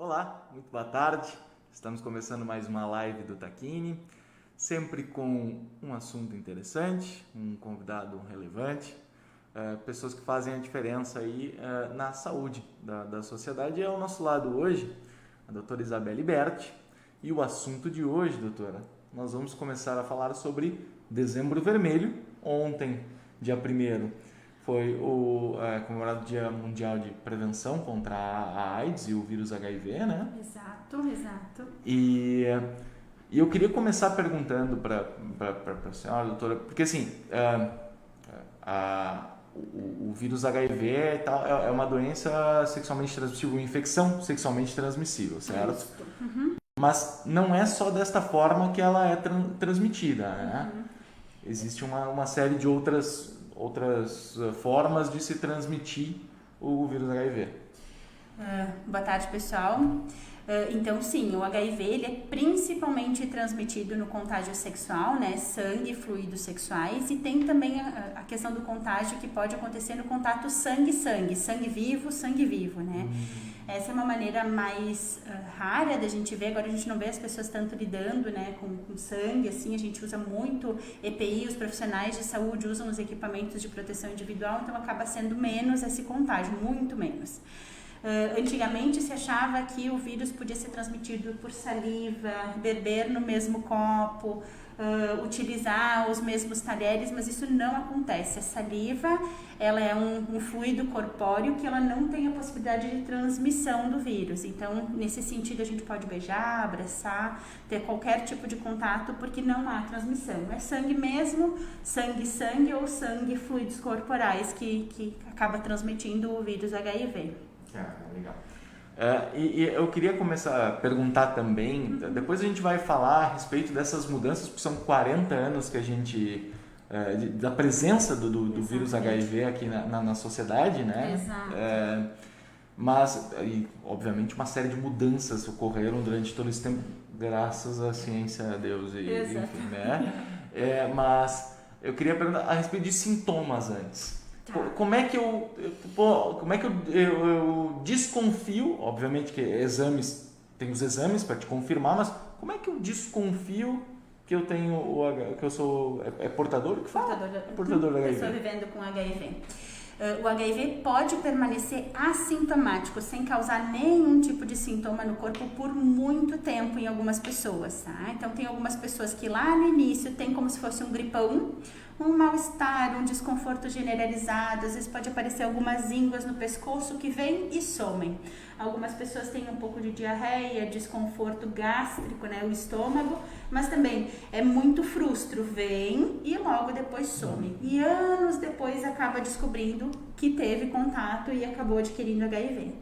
Olá, muito boa tarde. Estamos começando mais uma live do Taquini, sempre com um assunto interessante, um convidado relevante, pessoas que fazem a diferença aí na saúde da sociedade. E ao nosso lado hoje, a doutora Isabelle Berti. E o assunto de hoje, doutora, nós vamos começar a falar sobre Dezembro Vermelho. Ontem, dia 1º, foi o comemorado Dia Mundial de Prevenção contra a AIDS e o vírus HIV, né? Exato. E eu queria começar perguntando para a senhora, doutora, porque assim, o vírus HIV e tal, é uma doença sexualmente transmissível, uma infecção sexualmente transmissível, certo? Uhum. Mas não é só desta forma que ela é transmitida, né? Uhum. Existe uma série de outras formas de se transmitir o vírus HIV. Boa tarde, pessoal. Então, sim, o HIV ele é principalmente transmitido no contágio sexual, né? Sangue e fluidos sexuais, e tem também a questão do contágio que pode acontecer no contato sangue-sangue, sangue vivo, né? Essa é uma maneira mais rara da gente ver. Agora a gente não vê as pessoas tanto lidando, né, com sangue, assim, a gente usa muito EPI, os profissionais de saúde usam os equipamentos de proteção individual, então acaba sendo menos esse contágio, muito menos. Antigamente se achava que o vírus podia ser transmitido por saliva, beber no mesmo copo, utilizar os mesmos talheres, mas isso não acontece. A saliva, ela é um fluido corpóreo que ela não tem a possibilidade de transmissão do vírus. Então, nesse sentido, a gente pode beijar, abraçar, ter qualquer tipo de contato, porque não há transmissão. É sangue mesmo, sangue ou sangue, fluidos corporais que acaba transmitindo o vírus HIV. Legal. E eu queria começar a perguntar também, depois a gente vai falar a respeito dessas mudanças, porque são 40 anos que a gente, da presença do vírus HIV aqui na sociedade, né? Exato. Mas, obviamente, uma série de mudanças ocorreram durante todo esse tempo, graças à ciência, a Deus, enfim, né? Mas eu queria perguntar a respeito de sintomas antes. Como é que eu desconfio, obviamente que tem os exames para te confirmar, mas como é que eu desconfio que eu tenho que eu sou portador? O que fala? Portador do HIV. Pessoa vivendo com HIV. O HIV pode permanecer assintomático, sem causar nenhum tipo de sintoma no corpo por muito tempo em algumas pessoas, tá? Então, tem algumas pessoas que lá no início tem como se fosse um gripão, um mal-estar, um desconforto generalizado, às vezes pode aparecer algumas ínguas no pescoço que vêm e somem. Algumas pessoas têm um pouco de diarreia, desconforto gástrico, né, o estômago, mas também é muito frustro, vem e logo depois some. E anos depois acaba descobrindo que teve contato e acabou adquirindo HIV.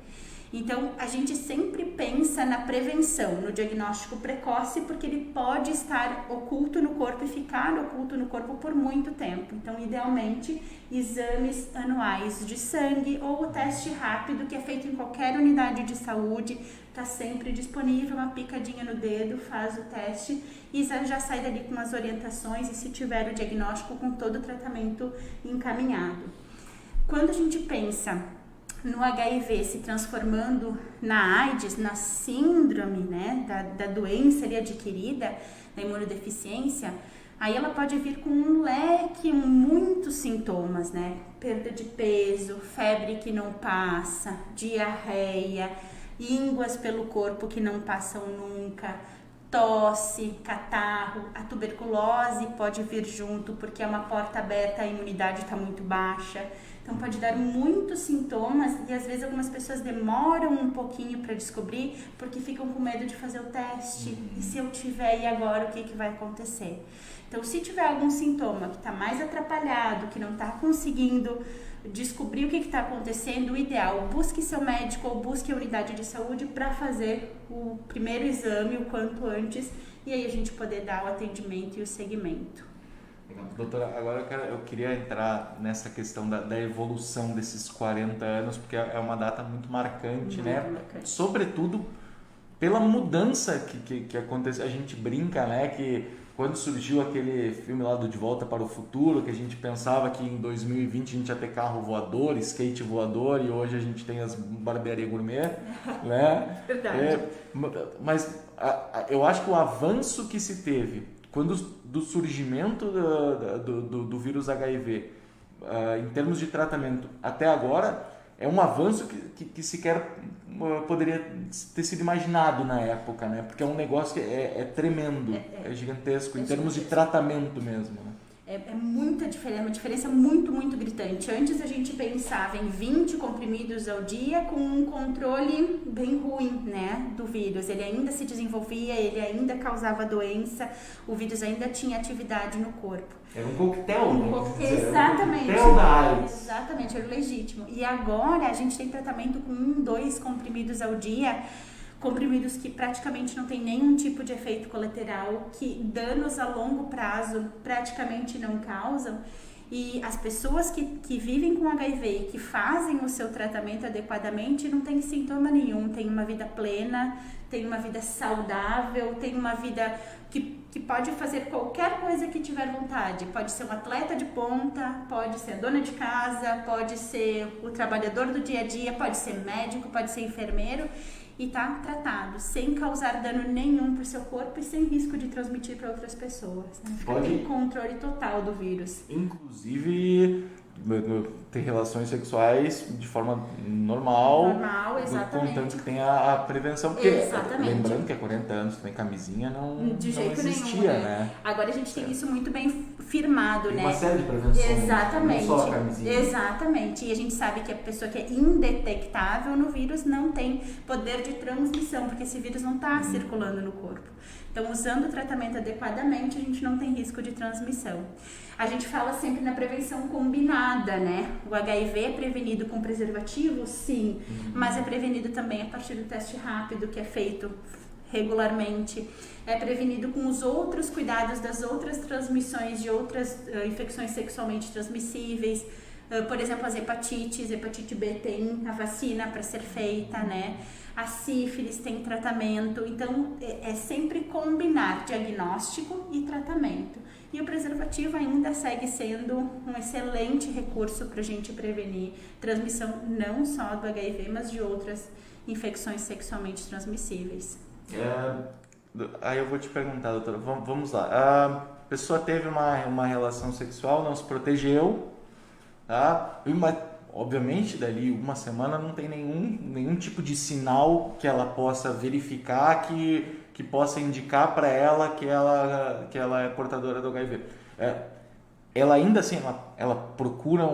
Então, a gente sempre pensa na prevenção, no diagnóstico precoce, porque ele pode estar oculto no corpo e ficar oculto no corpo por muito tempo. Então, idealmente, exames anuais de sangue ou o teste rápido, que é feito em qualquer unidade de saúde, está sempre disponível, uma picadinha no dedo, faz o teste e já sai dali com as orientações e, se tiver o diagnóstico, com todo o tratamento encaminhado. Quando a gente pensa no HIV se transformando na AIDS, na síndrome, né, da doença ali adquirida, da imunodeficiência, aí ela pode vir com um leque, muitos sintomas, né? Perda de peso, febre que não passa, diarreia, ínguas pelo corpo que não passam nunca, tosse, catarro, a tuberculose pode vir junto porque é uma porta aberta, a imunidade está muito baixa. Então pode dar muitos sintomas e às vezes algumas pessoas demoram um pouquinho para descobrir porque ficam com medo de fazer o teste. E se eu tiver, e agora o que vai acontecer? Então, se tiver algum sintoma que está mais atrapalhado, que não está conseguindo descobrir o que está acontecendo, o ideal, busque seu médico ou busque a unidade de saúde para fazer o primeiro exame o quanto antes e aí a gente poder dar o atendimento e o segmento. Doutora, agora eu queria entrar nessa questão da evolução desses 40 anos, porque é uma data muito marcante, muito né? Sobretudo pela mudança que aconteceu. A gente brinca, né, que quando surgiu aquele filme lá do De Volta para o Futuro, que a gente pensava que em 2020 a gente ia ter carro voador, skate voador, e hoje a gente tem as barbearia gourmet, né? Verdade. Mas eu acho que o avanço que se teve do surgimento do vírus HIV, em termos de tratamento até agora, é um avanço que sequer poderia ter sido imaginado na época, né? Porque é um negócio que é tremendo, é gigantesco, em termos de tratamento mesmo, né? É muita diferença, uma diferença muito, muito gritante. Antes a gente pensava em 20 comprimidos ao dia com um controle bem ruim, né, do vírus. Ele ainda se desenvolvia, ele ainda causava doença, o vírus ainda tinha atividade no corpo. Era um coquetel, exatamente. Um coquetel da AIDS. Exatamente, era o legítimo. E agora a gente tem tratamento com 1, 2 comprimidos ao dia, comprimidos que praticamente não tem nenhum tipo de efeito colateral, que danos a longo prazo praticamente não causam. E as pessoas que vivem com HIV e que fazem o seu tratamento adequadamente não tem sintoma nenhum, tem uma vida plena, tem uma vida saudável, tem uma vida que pode fazer qualquer coisa que tiver vontade. Pode ser um atleta de ponta, pode ser a dona de casa, pode ser o trabalhador do dia a dia, pode ser médico, pode ser enfermeiro, e está tratado, sem causar dano nenhum para o seu corpo e sem risco de transmitir para outras pessoas. Né? Fica em controle total do vírus. Inclusive, ter relações sexuais de forma normal. Normal, exatamente. Contanto que tenha a prevenção. Porque, exatamente. Lembrando que há 40 anos também camisinha não existia, nenhum, né? Agora a gente tem isso muito bem firmado, tem né? Uma série de prevenções. Exatamente. Não só a camisinha. Exatamente. E a gente sabe que a pessoa que é indetectável no vírus não tem poder de transmissão, porque esse vírus não está circulando no corpo. Então, usando o tratamento adequadamente, a gente não tem risco de transmissão. A gente fala sempre na prevenção combinada, né? O HIV é prevenido com preservativo? Sim. Mas é prevenido também a partir do teste rápido, que é feito regularmente. É prevenido com os outros cuidados das outras transmissões de outras infecções sexualmente transmissíveis. Por exemplo, as hepatite B tem a vacina para ser feita, né? A sífilis tem tratamento. Então, é sempre combinar diagnóstico e tratamento. E o preservativo ainda segue sendo um excelente recurso para a gente prevenir transmissão não só do HIV, mas de outras infecções sexualmente transmissíveis. Aí eu vou te perguntar, doutora, vamos lá. A pessoa teve uma relação sexual, não se protegeu, tá? Obviamente, dali uma semana não tem nenhum tipo de sinal que ela possa verificar que possa indicar para ela que ela é portadora do HIV. Ela ainda assim, ela procura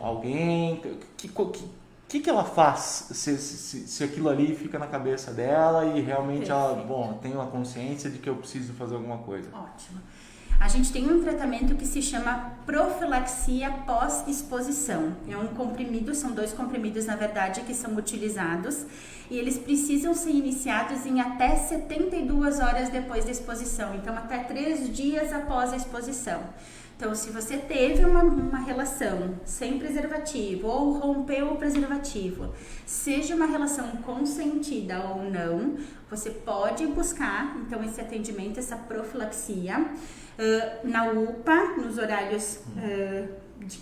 alguém, que ela faz se aquilo ali fica na cabeça dela e realmente ela tem uma consciência de que eu preciso fazer alguma coisa? Ótimo. A gente tem um tratamento que se chama profilaxia pós-exposição. É um comprimido, são 2 comprimidos na verdade que são utilizados e eles precisam ser iniciados em até 72 horas depois da exposição, então até 3 dias após a exposição. Então, se você teve uma relação sem preservativo ou rompeu o preservativo, seja uma relação consentida ou não, você pode buscar, então, esse atendimento, essa profilaxia, na UPA, nos horários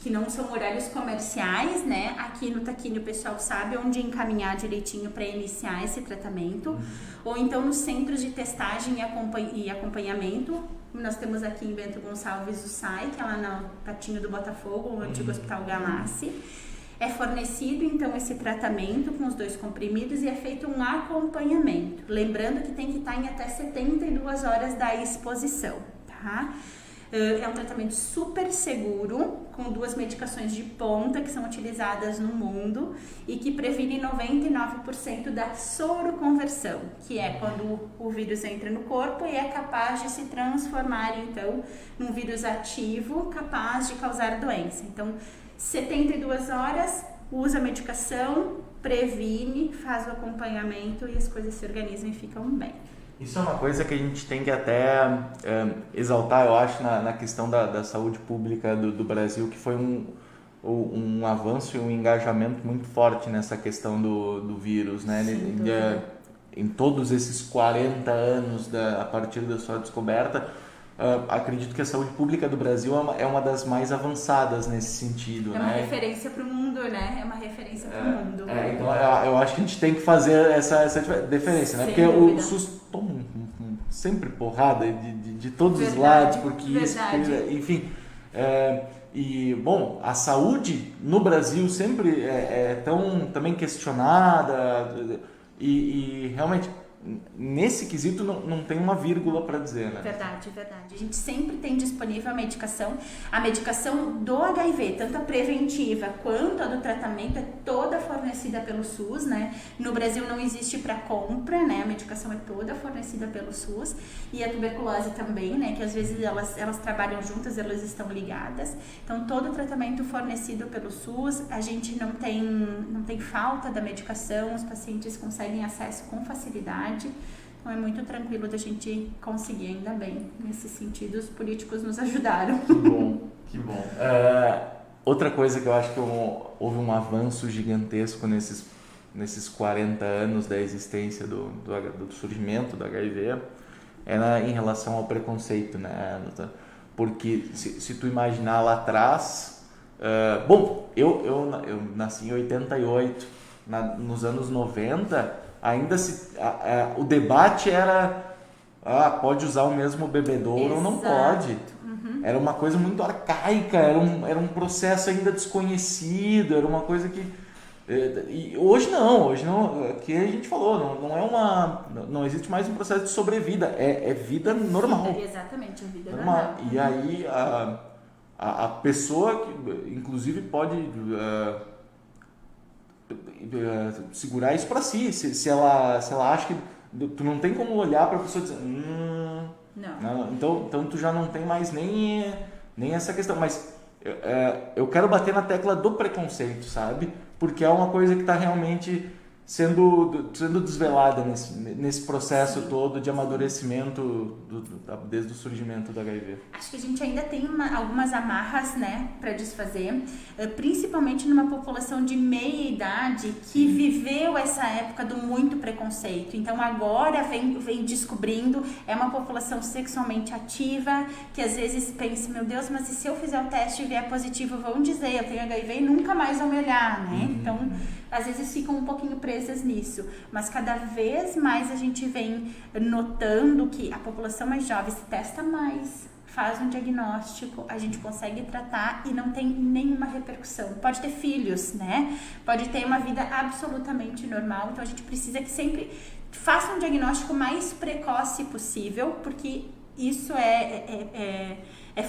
que não são horários comerciais, né? Aqui no Taquini o pessoal sabe onde encaminhar direitinho para iniciar esse tratamento, ou então nos centros de testagem e acompanhamento. Nós temos aqui em Bento Gonçalves o SAI, que é lá no Patinho do Botafogo, o antigo Hospital Galassi. É fornecido, então, esse tratamento com os 2 comprimidos e é feito um acompanhamento. Lembrando que tem que estar em até 72 horas da exposição, tá? É um tratamento super seguro, com 2 medicações de ponta que são utilizadas no mundo e que previne 99% da soroconversão, que é quando o vírus entra no corpo e é capaz de se transformar, então, num vírus ativo capaz de causar doença. Então, 72 horas, usa a medicação, previne, faz o acompanhamento e as coisas se organizam e ficam bem. Isso é uma coisa que a gente tem que até exaltar, eu acho, na questão da saúde pública do Brasil, que foi um avanço e um engajamento muito forte nessa questão do vírus, né? Em todos esses 40 anos a partir da sua descoberta, acredito que a saúde pública do Brasil é uma das mais avançadas nesse sentido, né? É uma né? referência para o mundo, né? É uma referência para o mundo. Então eu acho que a gente tem que fazer essa diferença, né? Sem Porque dúvida. o SUS toma sempre porrada de todos os Verdade, lados, porque verdade. isso, enfim. E, bom, a saúde no Brasil sempre é tão também questionada e realmente nesse quesito não tem uma vírgula para dizer, né? Verdade, verdade. A gente sempre tem disponível a medicação do HIV, tanto a preventiva quanto a do tratamento, é toda fornecida pelo SUS, né? No Brasil não existe para compra, né? A medicação é toda fornecida pelo SUS, e a tuberculose também, né? Que às vezes elas trabalham juntas, elas estão ligadas. Então, todo o tratamento fornecido pelo SUS, a gente não tem falta da medicação, os pacientes conseguem acesso com facilidade. Então é muito tranquilo da gente conseguir, ainda bem. Nesse sentido, os políticos nos ajudaram. Que bom, que bom. Outra coisa que eu acho que houve um avanço gigantesco nesses 40 anos da existência do surgimento do HIV em relação ao preconceito, né? Porque se tu imaginar lá atrás... bom, eu nasci em 88, nos anos 90... ainda o debate era pode usar o mesmo bebedouro ou não pode. Uhum. Era uma coisa muito arcaica, era um processo ainda desconhecido, era uma coisa que... E hoje não, que a gente falou, não existe mais um processo de sobrevida, é vida normal. Exatamente, é vida normal. E aí a pessoa, que, inclusive, pode... segurar isso para si, se ela acha que tu não tem como olhar para a pessoa e dizer não. Então tu já não tem mais nem essa questão, mas eu quero bater na tecla do preconceito, sabe? Porque é uma coisa que está realmente sendo desvelada nesse processo todo de amadurecimento desde o surgimento do HIV. Acho que a gente ainda tem algumas amarras, né, para desfazer, principalmente numa população de meia idade que viveu essa época do muito preconceito. Então agora vem descobrindo, é uma população sexualmente ativa, que às vezes pensa, meu Deus, mas e se eu fizer o teste e vier positivo, vão dizer, eu tenho HIV e nunca mais vão me olhar, né? Então, às vezes ficam um pouquinho presas nisso, mas cada vez mais a gente vem notando que a população mais jovem se testa mais, faz um diagnóstico, a gente consegue tratar e não tem nenhuma repercussão. Pode ter filhos, né? Pode ter uma vida absolutamente normal, então a gente precisa que sempre faça um diagnóstico mais precoce possível, porque isso é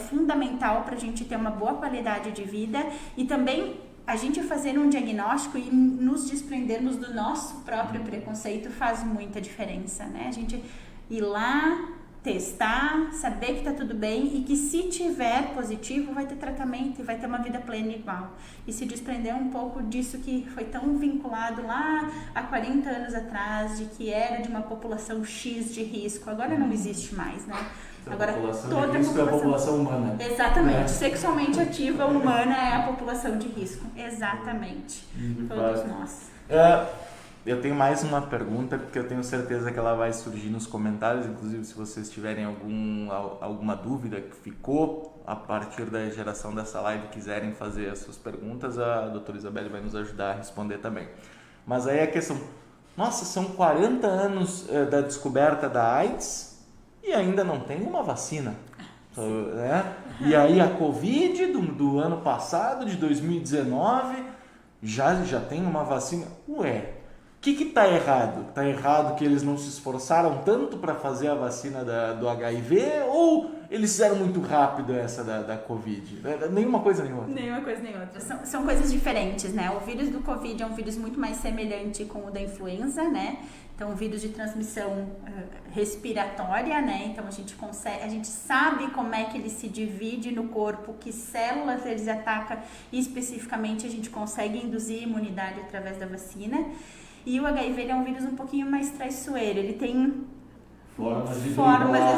fundamental para a gente ter uma boa qualidade de vida e também a gente fazer um diagnóstico e nos desprendermos do nosso próprio preconceito faz muita diferença, né? A gente ir lá, testar, saber que tá tudo bem e que se tiver positivo vai ter tratamento e vai ter uma vida plena igual. E se desprender um pouco disso que foi tão vinculado lá há 40 anos atrás, de que era de uma população X de risco, agora não existe mais, né? Agora, toda a população é a população humana. Exatamente. Né? Sexualmente ativa humana é a população de risco. Exatamente. Todos nós. Eu tenho mais uma pergunta, porque eu tenho certeza que ela vai surgir nos comentários. Inclusive, se vocês tiverem alguma dúvida que ficou a partir da geração dessa live, quiserem fazer as suas perguntas, a doutora Isabelle vai nos ajudar a responder também. Mas aí a questão... Nossa, são 40 anos da descoberta da AIDS... e ainda não tem uma vacina, né? E aí a Covid do ano passado, de 2019, já tem uma vacina. Ué, o que está errado? Está errado que eles não se esforçaram tanto para fazer a vacina do HIV ou eles fizeram muito rápido essa da Covid? Nenhuma coisa nem outra. Nenhuma coisa nem outra. São coisas diferentes, né? O vírus do Covid é um vírus muito mais semelhante com o da influenza, né? Então, o vírus de transmissão respiratória, né? Então, a gente sabe como é que ele se divide no corpo, que células ele ataca e especificamente a gente consegue induzir imunidade através da vacina. E o HIV ele é um vírus um pouquinho mais traiçoeiro, ele tem formas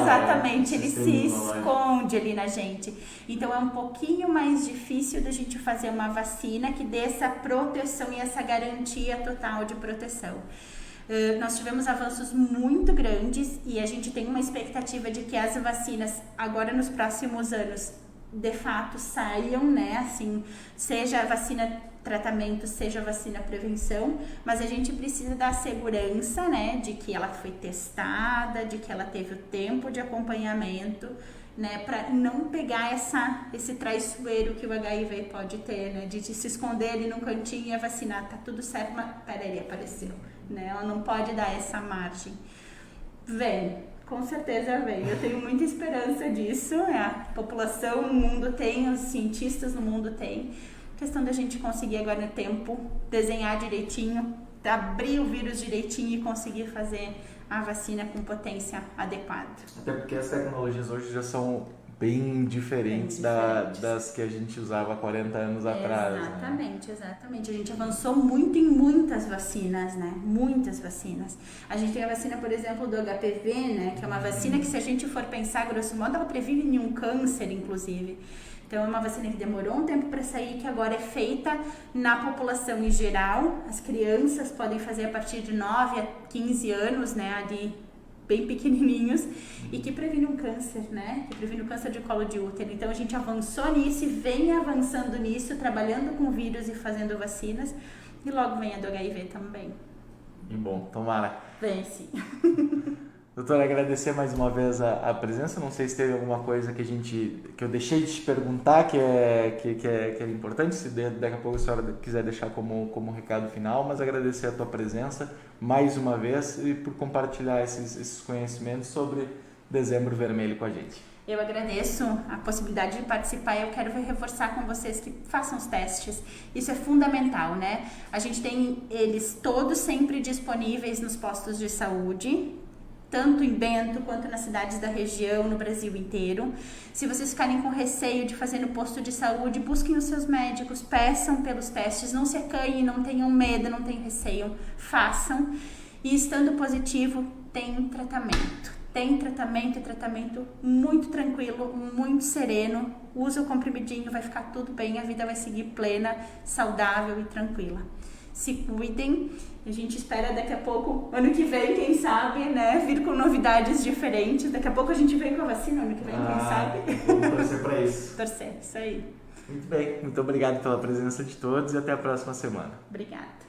exatamente, ele se esconde ali na gente. Então, é um pouquinho mais difícil da gente fazer uma vacina que dê essa proteção e essa garantia total de proteção. Nós tivemos avanços muito grandes e a gente tem uma expectativa de que as vacinas, agora nos próximos anos, de fato saiam, né? Assim, seja a vacina tratamento, seja a vacina prevenção, mas a gente precisa da segurança, né? De que ela foi testada, de que ela teve o tempo de acompanhamento, né, para não pegar esse traiçoeiro que o HIV pode ter, né, de se esconder ali num cantinho e a vacinar, tá tudo certo, mas peraí, apareceu, né, ela não pode dar essa margem. Vem, com certeza vem, eu tenho muita esperança disso, a população no mundo tem, os cientistas no mundo tem, questão da gente conseguir agora no tempo desenhar direitinho, abrir o vírus direitinho e conseguir fazer a vacina com potência adequada. Até porque as tecnologias hoje já são bem diferentes, das que a gente usava há 40 anos atrás. Exatamente, exatamente. A gente avançou muito em muitas vacinas, né? Muitas vacinas. A gente tem a vacina, por exemplo, do HPV, né? Que é uma vacina que, se a gente for pensar, grosso modo, ela previne nenhum câncer, inclusive. Então, é uma vacina que demorou um tempo para sair, que agora é feita na população em geral. As crianças podem fazer a partir de 9 a 15 anos, né, ali bem pequenininhos, e que previne um câncer, né, que previne o câncer de colo de útero. Então, a gente avançou nisso e vem avançando nisso, trabalhando com vírus e fazendo vacinas, e logo vem a do HIV também. E bom, tomara. Vem sim. Doutora, agradecer mais uma vez a presença. Não sei se teve alguma coisa que eu deixei de te perguntar que é importante, se daqui a pouco a senhora quiser deixar como recado final, mas agradecer a tua presença mais uma vez e por compartilhar esses conhecimentos sobre Dezembro Vermelho com a gente. Eu agradeço a possibilidade de participar e eu quero reforçar com vocês que façam os testes. Isso é fundamental, né? A gente tem eles todos sempre disponíveis nos postos de saúde, tanto em Bento quanto nas cidades da região, no Brasil inteiro. Se vocês ficarem com receio de fazer no posto de saúde, busquem os seus médicos, peçam pelos testes, não se acanhem, não tenham medo, não tenham receio, façam. E estando positivo, tem tratamento. Tem tratamento, é tratamento muito tranquilo, muito sereno. Usa o comprimidinho, vai ficar tudo bem, a vida vai seguir plena, saudável e tranquila. Se cuidem, a gente espera daqui a pouco, ano que vem, quem sabe, né, vir com novidades diferentes. Daqui a pouco a gente vem com a vacina, ano que vem, quem sabe. Vamos torcer para isso. Torcer, isso aí. Muito bem, muito obrigado pela presença de todos e até a próxima semana. Obrigada.